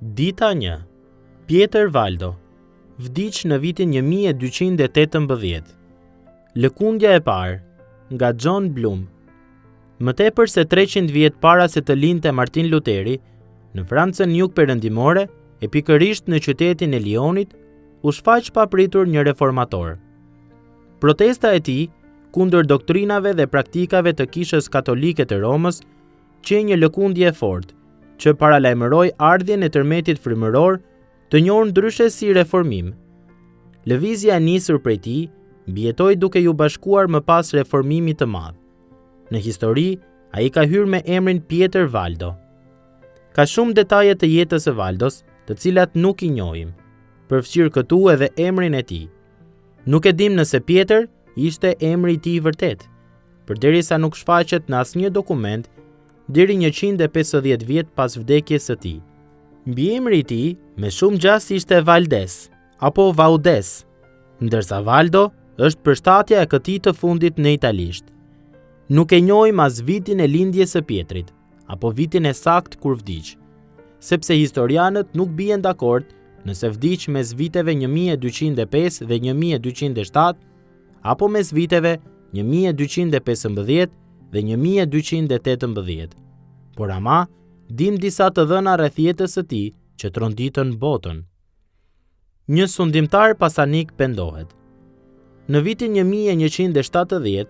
Dita 1. Pjetër Valdo vdiq në vitin 1218. Lëkundja e parë nga John Bloom. Më tepër se 300 vjet para se të lindte Martin Luteri, në Francën jugperëndimore, e pikërisht në qytetin e Lyonit, u shfaq papritur një reformator. Protesta e tij kundër doktrinave dhe praktikave të Kishës Katolike të Romës që një lëkundje e fortë, që paralajmëroi ardhjen e tërmetit frymëror, të njohur ndryshe si reformim. Lëvizja e nisur prej tij mbijetoi duke ju bashkuar më pas reformimit të madh. Në histori, ai ka hyrë me emrin Pjetër Valdo. Ka shumë detaje të jetës së Valdos, të cilat nuk i njohim, përfshirë këtu edhe emrin e tij. Nuk e dim nëse Pjetër ishte emri i tij i vërtet, përderisa nuk shfaqet në asnjë dokument deri 150 vjet pas vdekjes së tij. Mbiemri i tij me shumë gjas ishte Valdes apo Vaudes, ndërsa Valdo është përshtatja e këtij të fundit në italisht. Nuk e njohim as vitin e lindjes së Pjetrit, apo vitin e sakt kur vdiq, sepse historianët nuk bien dakord nëse vdiq mes viteve 1205 dhe 1207, apo mes viteve 1215 dhe 1218. Por ama, dim disa të dhëna rreth jetës së tij që tronditën botën. Një sundimtar pasanik pendohet. Në vitin 1170,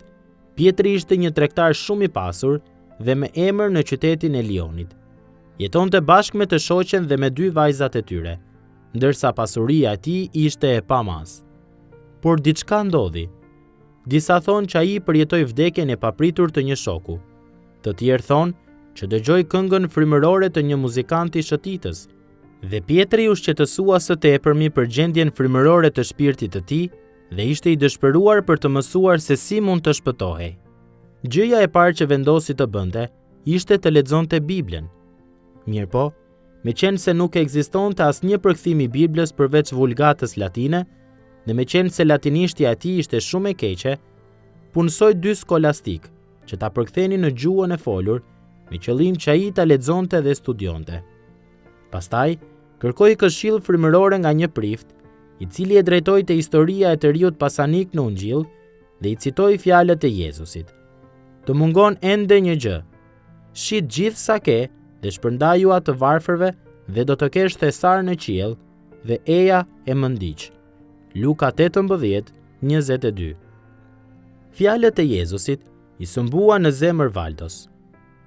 Pjetri ishte një tregtar shumë i pasur dhe me emër në qytetin e Lyonit. Jetonte bashkë me të shoqen dhe me 2 vajzat e tyre, ndërsa pasuria e tij ishte e pamas. Por diçka ndodhi. Disa thonë që ai përjetoi vdekjen e papritur të një shoku. Të tjerë thonë që dëgjoi këngën frymërore të një muzikanti shëtitës, dhe Pjetri u shqetësua së tepërmi për gjendjen frymërore të shpirtit të tij dhe ishte i dëshpëruar për të mësuar se si mund të shpëtohej. Gjëja e parë që vendosi të bënte ishte të lexonte Biblën. Mirëpo, meqense se nuk ekzistonte asnjë përkthim i Biblës përveç Vulgatës latine, dhe meqense latinishtja e tij ishte shumë e keqe, punësoi 2 skolastik që ta përkthenin në gjuhën e folur, me qëllim që ai ta lexonte dhe studionte. Pastaj, kërkoi këshill frymërore nga një prift, i cili e drejtoi te historia e të riut pasanik në Ungjill dhe i citoi fjalët e Jezusit. Të mungon ende një gjë. Shit gjithë sa ke dhe shpërndaju atë të varfërve dhe do të kesh thesar në qiell dhe eja e më ndiq. Luka 18:22. Fjalët e Jezusit i sëmbua në zemër Valdos.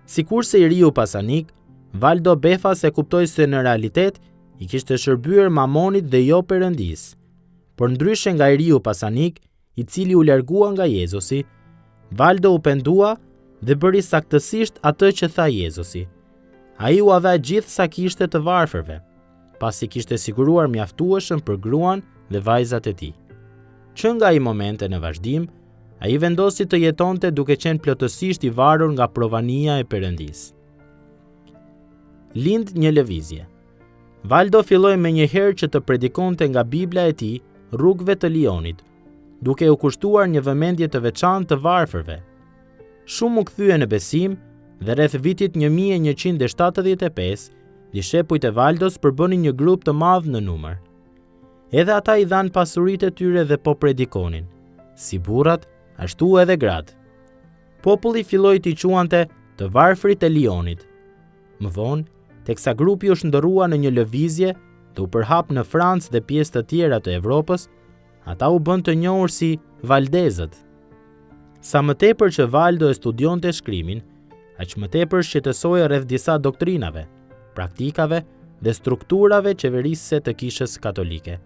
Sikurse i riu pasanik, Valdo befa se kuptoi se në realitet i kishte shërbyer Mamonit dhe jo Perëndis. Por ndryshe nga i riu pasanik, i cili u largua nga Jezusi, Valdo u pendua dhe bëri saktësisht atë që tha Jezusi. Ai u dha gjithë sa kishte të varfërve, pasi kishte siguruar mjaftueshëm për gruan dhe vajzat e tij. Që nga ai momente në vazhdim, ai vendosi të jetonte duke qenë plotësisht i varur nga provania e Perëndis. Lind një lëvizje. Valdo filloi menjëherë që të predikonte nga Bibla e tij rrugëve të Lyonit, duke u kushtuar një vëmendje të veçantë të varfërve. Shumë u kthye në besim dhe rreth vitit 1175, dishepujt e Valdos përbënin një grup të madh në numër. Edhe ata i dhanë pasuritë e tyre dhe po predikonin, si burrat, ashtu edhe gratë. Populli filloi t'i quante të varfrit e Lyonit. Më vonë, teksa grupi u shndërrua në një lëvizje dhe u përhap në Francë dhe pjesë të tjera të Evropës, ata u bën të njohur si Valdezët. Sa më tepër që Valdo e studionte shkrimin, aq më tepër shqetësoi rreth disa doktrinave, praktikave dhe strukturave qeverisëse të Kishës Katolike,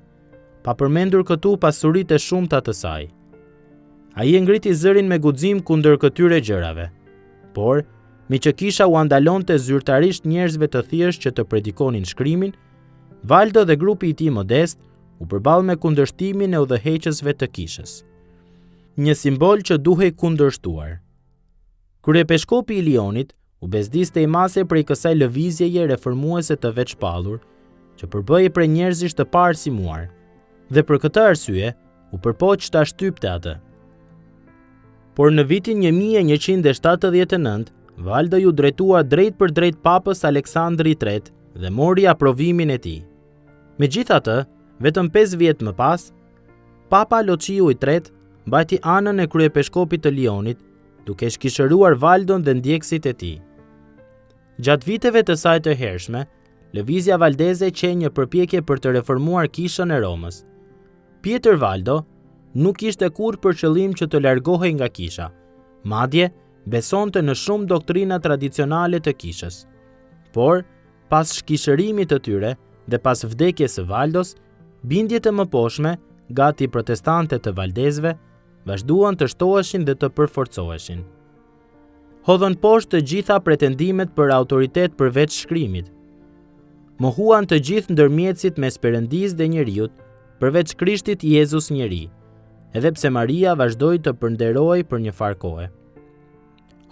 pa përmendur këtu pasuritë e shumta të saj. Ai e ngriti zërin me guxim kundër këtyre gjërave, por me që kisha u andalonte zyrtarisht njerëzve të thjeshtë që të predikonin shkrimin, Valdo dhe grupi i tij modest u përball me kundërshtimin e udhëheqësve të kishës. Një simbol që duhej kundërshtuar. Kryepeshkopi i Lyonit u bezdiste i mase prej kësaj lëvizjeje reformuese të veçpallur, që përbëhej prej njerëzish të parsimuar, dhe për këtë arsye u përpoq ta shtypte atë. Por në vitin 1179, Valdo ju drejtua drejt për drejt papës Aleksandri III dhe mori aprovimin e tij. Megjithatë, vetëm 5 vjet më pas, Papa Luciu III mbajti anën e kryepeshkopit të Lionit, duke shkishëruar Valdon dhe ndjekësit e tij. Gjatë viteve të saj të hershme, Lëvizja Valdeze qe një përpjekje për të reformuar kishën e Romës. Pieter Valdo nuk kishte kurrë për qëllim që të largohej nga kisha, madje besonte në shumë doktrina tradicionale të kishës. Por, pas shkishërimit të tyre dhe pas vdekjes së Valdos, bindjet e mëposhme, gati protestante të Valdezve, vazhduan të shtoheshin dhe të përforcoheshin. Hodhën poshtë të gjitha pretendimet për autoritet përveç shkrimit. Mohuan të gjithë ndërmjetësit mes Perëndisë dhe njeriut, përveç Krishtit Jezus njeri, edhe pse Maria vazhdoi të përnderojë për një farë kohe.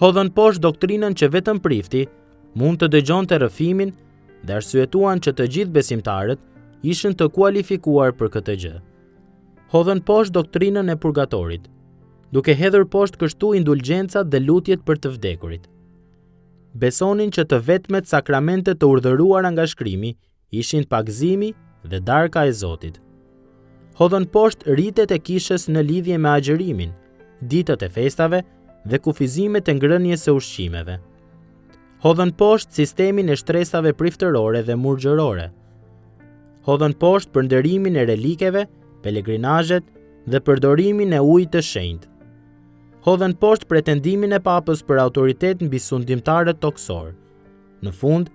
Hodhën poshtë doktrinën që vetëm prifti mund të dëgjonte rrëfimin dhe arsyetuan që të gjithë besimtarët ishin të kualifikuar për këtë gjë. Hodhën poshtë doktrinën e purgatorit, duke hedhur poshtë kështu indulgjencat dhe lutjet për të vdekurit. Besonin që të vetmet sakramente të urdhëruara nga shkrimi ishin pagëzimi dhe darka e Zotit. Hodhën poshtë ritet e kishës në lidhje me agjërimin, ditët e festave dhe kufizimet e ngrënies së ushqimeve. Hodhën poshtë sistemin e shtresave priftërore dhe murgjërore. Hodhën poshtë përnderimin e relikeve, pelegrinazhet dhe përdorimin e ujit të shenjtë. Hodhën poshtë pretendimin e papës për autoritet mbi sundimtarët toksor. Në fund,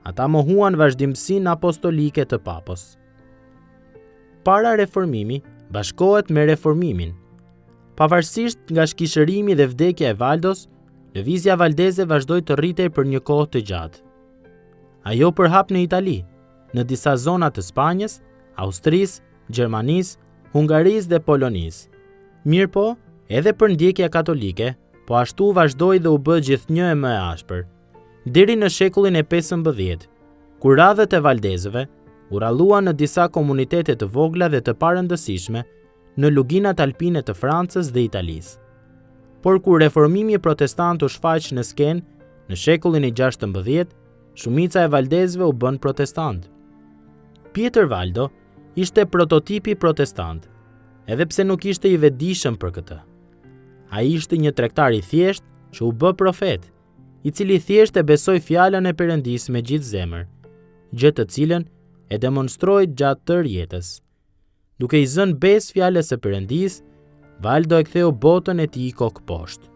ata mohuan vazhdimsinë apostolike të papës. Para reformimi bashkohet me reformimin. Pavarësisht nga shkishërimi dhe vdekja e Valdos, Lëvizja Valdeze vazhdoi të rritej për një kohë të gjatë. Ajo përhap në Itali, në disa zona të Spanjës, Austrisë, Gjermanisë, Hungarisë dhe Polonisë. Mirëpo, edhe për ndjekja katolike, po ashtu vazhdoi dhe u bë gjithnjë e më e ashpër, deri në shekullin e 15, kur radhët e Valdezëve u ralluan në disa komunitete të vogla dhe të parëndësishme në luginat alpine të Francës dhe Italisë. Por kur reformimi protestant u shfaq në skenë në shekullin e 16, shumica e Valdezëve u bën protestant. Pieter Valdo ishte prototipi protestant, edhe pse nuk ishte i vetëdijshëm për këtë. Ai ishte një tregtar i thjeshtë që u bë profet, i cili thjesht e besoi fjalën e Perëndisë me gjithë zemër, gjë të cilën e demonstroi gjatë tërë jetës. Duke i zënë besë fjalës së Perëndisë, Valdo e ktheu botën e tij kokë poshtë.